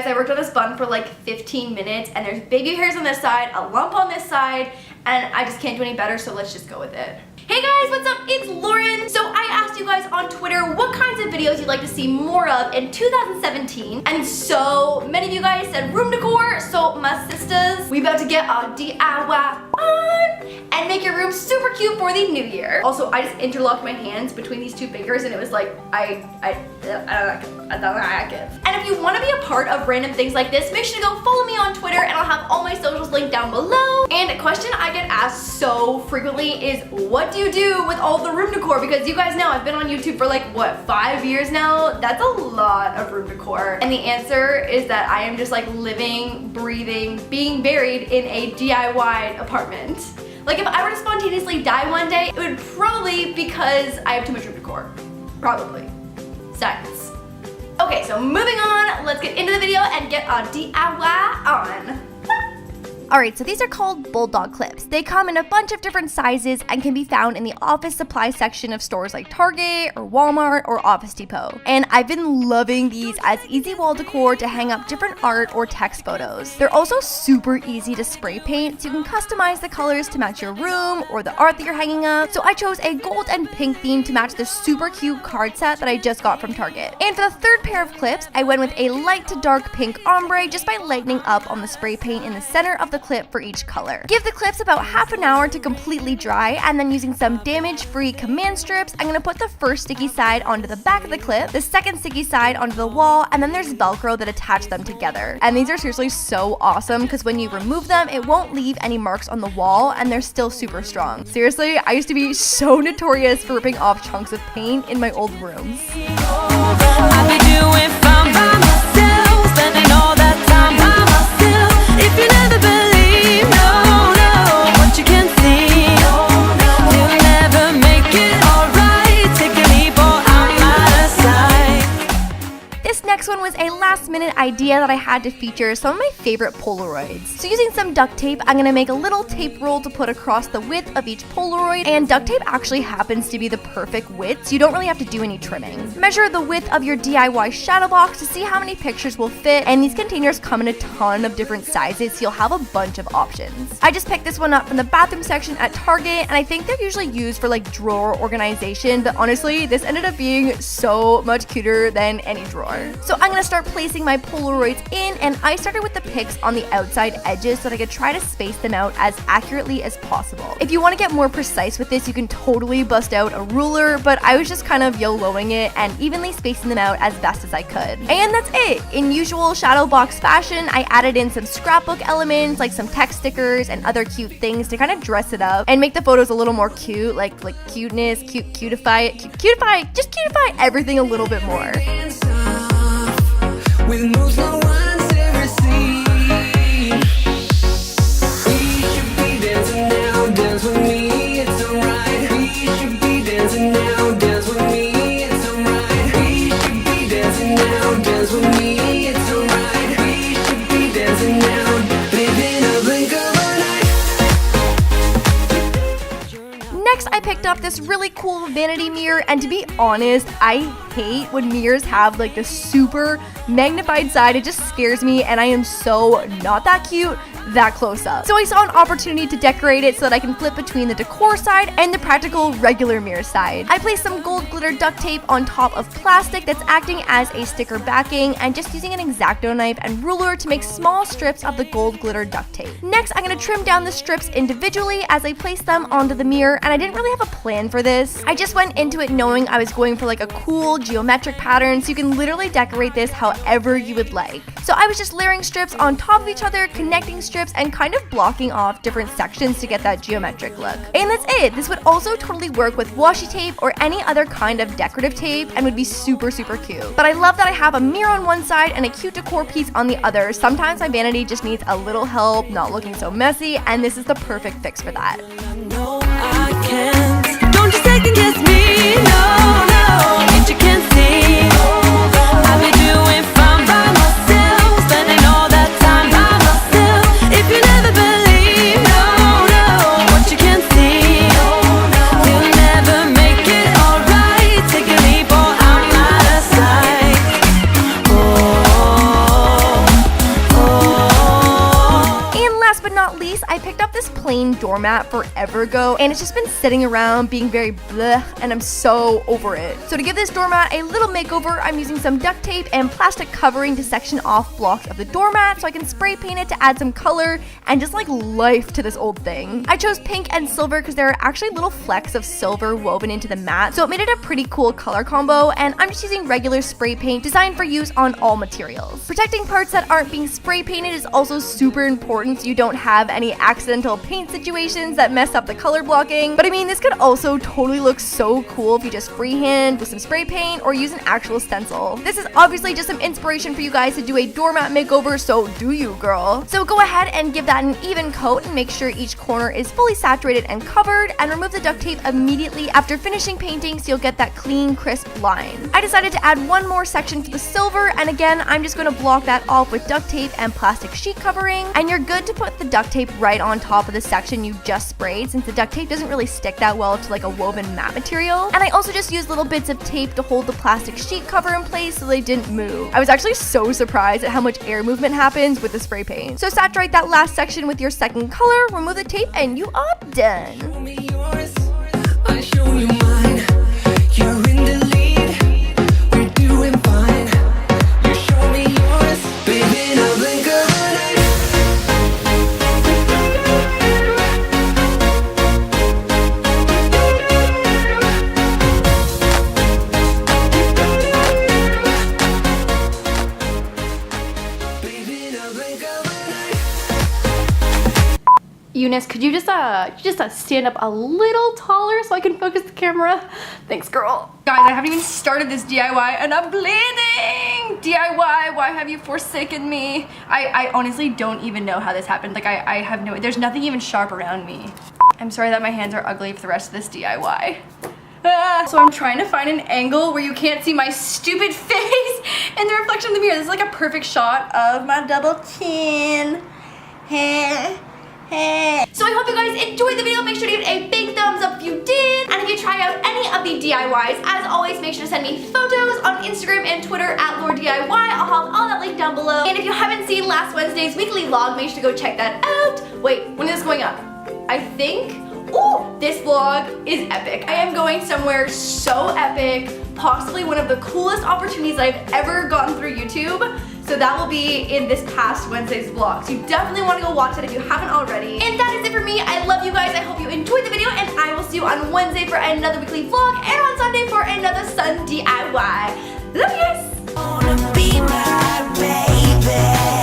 guys, I worked on this bun for like 15 minutes and there's baby hairs on this side, a lump on this side, and I just can't do any better, so let's just go with it. Hey guys, what's up? It's Lauren. So I asked you guys on Twitter what kinds of videos you'd like to see more of in 2017, and so many of you guys said room decor, so my sisters, we about to get our DIY on and make your room super cute for the new year. Also, I just interlocked my hands between these two fingers and it was like, I don't like it. And if you want to be a part of random things like this, make sure to go follow me on Twitter and I'll have all my socials linked down below. And a question I get asked so frequently is, what do you do with all the room decor? Because you guys know I've been on YouTube for like, what, 5 years now? That's a lot of room decor. And the answer is that I am just like living, breathing, being buried in a DIY apartment. Like if I were to spontaneously die one day, it would probably be because I have too much room decor. Probably. Science. Okay, so moving on, let's get into the video and get our DIY on. Alright, so these are called bulldog clips. They come in a bunch of different sizes and can be found in the office supply section of stores like Target or Walmart or Office Depot. And I've been loving these as easy wall decor to hang up different art or text photos. They're also super easy to spray paint, so you can customize the colors to match your room or the art that you're hanging up. So I chose a gold and pink theme to match the super cute card set that I just got from Target. And for the third pair of clips, I went with a light to dark pink ombre just by lightening up on the spray paint in the center of the clip for each color. Give the clips about half an hour to completely dry, and then using some damage-free Command strips, I'm gonna put the first sticky side onto the back of the clip, the second sticky side onto the wall, and then there's Velcro that attach them together. And these are seriously so awesome because when you remove them, it won't leave any marks on the wall and they're still super strong. Seriously, I used to be so notorious for ripping off chunks of paint in my old rooms. I've been doing fine by myself, spending all that time by myself. If you never believe, no, what you can see, you'll never make it alright. Take a leap or I'm out of sight. This next one was a last minute idea that I had to feature some of my favorite Polaroids. So using some duct tape, I'm gonna make a little tape roll to put across the width of each Polaroid, and duct tape actually happens to be the perfect width, so you don't really have to do any trimming. Measure the width of your DIY shadow box to see how many pictures will fit, and these containers come in a ton of different sizes, so you'll have a bunch of options. I just picked this one up from the bathroom section at Target, and I think they're usually used for like drawer organization, but honestly, this ended up being so much cuter than any drawer. So I'm gonna start placing my Polaroids in, and I started with the pics on the outside edges so that I could try to space them out as accurately as possible. If you want to get more precise with this, you can totally bust out a ruler, but I was just kind of YOLOing it and evenly spacing them out as best as I could. And that's it! In usual shadow box fashion, I added in some scrapbook elements like some text stickers and other cute things to kind of dress it up and make the photos a little more cute, like cuteness, cutify it, just cutify everything a little bit more. With moves no one's ever seen. We should be dancing now, dance with me, it's alright. We should be dancing now, dance with me, it's alright. We should be dancing now, dance with me, it's alright. We should be dancing now, living a blink of an eye. Next, I picked up this really cool vanity mirror, and to be honest, I hate when mirrors have like the super magnified side. It just scares me, and I am so not that cute that close up. So I saw an opportunity to decorate it so that I can flip between the decor side and the practical regular mirror side. I placed some gold glitter duct tape on top of plastic that's acting as a sticker backing, and just using an X-Acto knife and ruler to make small strips of the gold glitter duct tape. Next, I'm gonna trim down the strips individually as I place them onto the mirror, and I didn't really have a plan for this. I just went into it knowing I was going for like a cool geometric pattern, so you can literally decorate this however you would like. So I was just layering strips on top of each other, connecting strips, and kind of blocking off different sections to get that geometric look. And that's it. This would also totally work with washi tape or any other kind of decorative tape and would be super cute. But I love that I have a mirror on one side and a cute decor piece on the other. Sometimes my vanity just needs a little help not looking so messy, and this is the perfect fix for that. No, I can't. Don't you second guess me, no, and you can't see. I've been doing fine by myself, spending all that time by myself. If you never believe, no, what you can see, you'll never make it alright. Take a leap or I'm out of sight. Oh. plain doormat forever ago, and it's just been sitting around being very bleh, and I'm so over it. So to give this doormat a little makeover, I'm using some duct tape and plastic covering to section off blocks of the doormat so I can spray paint it to add some color and just like life to this old thing. I chose pink and silver because there are actually little flecks of silver woven into the mat, so it made it a pretty cool color combo, and I'm just using regular spray paint designed for use on all materials. Protecting parts that aren't being spray painted is also super important so you don't have any accidental paint situations that mess up the color blocking. But I mean, this could also totally look so cool if you just freehand with some spray paint or use an actual stencil. This is obviously just some inspiration for you guys to do a doormat makeover, so do you, girl. So go ahead and give that an even coat and make sure each corner is fully saturated and covered, and remove the duct tape immediately after finishing painting so you'll get that clean, crisp line. I decided to add one more section for the silver, and again, I'm just going to block that off with duct tape and plastic sheet covering, and you're good to put the duct tape right on top of the section you just sprayed, since the duct tape doesn't really stick that well to like a woven mat material. And I also just used little bits of tape to hold the plastic sheet cover in place so they didn't move. I was actually so surprised at how much air movement happens with the spray paint. So saturate that last section with your second color, remove the tape, and you are done. Show me yours, I show you mine. You're in the lead, we're doing fine. You show me yours, baby, in a blink of an eye. Baby, in a blink of an eye. Eunice, could you just stand up a little taller so I can focus the camera? Thanks, girl. Guys, I haven't even started this DIY and I'm bleeding! DIY, why have you forsaken me? I honestly don't even know how this happened. Like, I have no, there's nothing even sharp around me. I'm sorry that my hands are ugly for the rest of this DIY. So I'm trying to find an angle where you can't see my stupid face in the reflection of the mirror. This is like a perfect shot of my double chin. So I hope you guys enjoyed the video. Make sure to give it a big thumbs up if you did. And if you try out any of the DIYs, as always, make sure to send me photos on Instagram and Twitter at LauraDIY. I'll have all that linked down below. And if you haven't seen last Wednesday's weekly vlog, make sure to go check that out. Wait, when is this going up? I think, ooh, this vlog is epic. I am going somewhere so epic, possibly one of the coolest opportunities I've ever gotten through YouTube. So that will be in this past Wednesday's vlog. So you definitely want to go watch it if you haven't already. And that is it for me. I love you guys. I hope you enjoyed the video, and I will see you on Wednesday for another weekly vlog and on Sunday for another Sun DIY. Love you guys. Wanna be my baby.